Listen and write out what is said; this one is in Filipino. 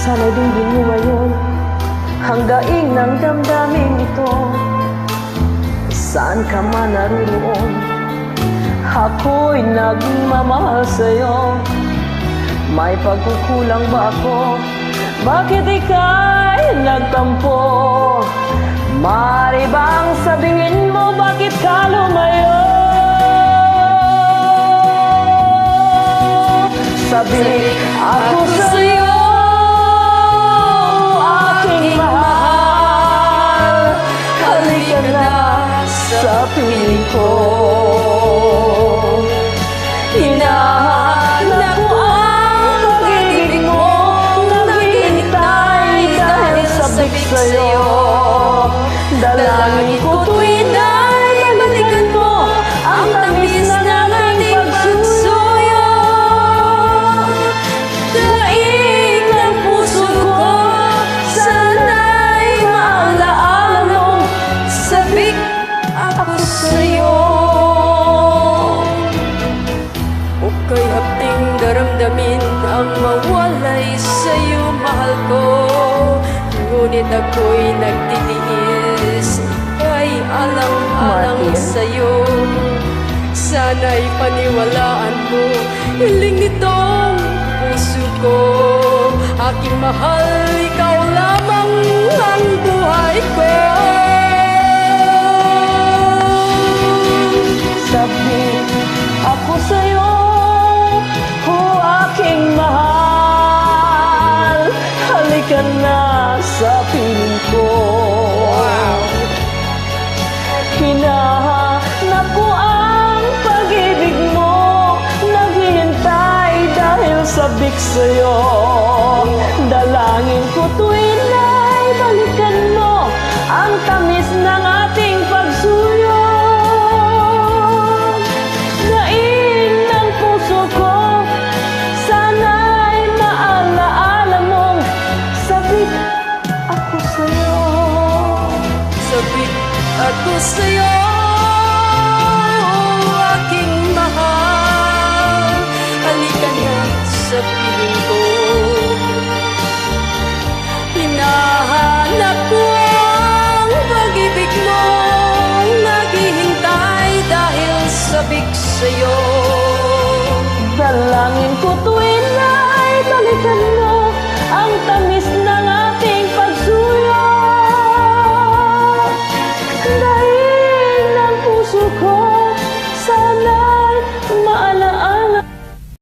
Sana'y dinggin mo ngayon ang daing ng damdamin ito. Saan ka man naroon, ako'y nagmamahal sa'yo. May pagkukulang ba ako? Bakit ika'y nagtampo? Maaari bang sabihin mo bakit ka lumayo? Sabi ako sa'yo, aking mahal, halika na sa piling ko. Hinahanap ko ang pag-ibig mo, naghihintay dahil sabik sa'yo. Dalangin ko tuwing ay balikan mo ang tamis ng ating pagsusuyo. Daig ng puso ko, sana'y maalaala mo, sabik ako sa'yo. O kay hapting daramdamin ang mawalay sa'yo, mahal ko. Ngunit ako'y nagtitiis, ay alang-alang sa'yo. Sana'y paniwalaan mo, hiling nitong puso ko. Aking mahal, ikaw lamang ang buhay ko. Sabi ako sa'yo, o aking mahal, halika na sa piling ko. Hinahanap ko ang pag-ibig mo, naghihintay dahil sabik sa'yo. Dalangin ko tuwing ay balikan mo ang tamis ng ating pagsuyo. Daig ng puso ko, sana'y maalaala mong sabik ako sa'yo. Sabik ako sa'yo, aking mahal, halika na sa piling ko. Hinahanap ko ang pag-ibig mo, naghihintay dahil sabik sa'yo.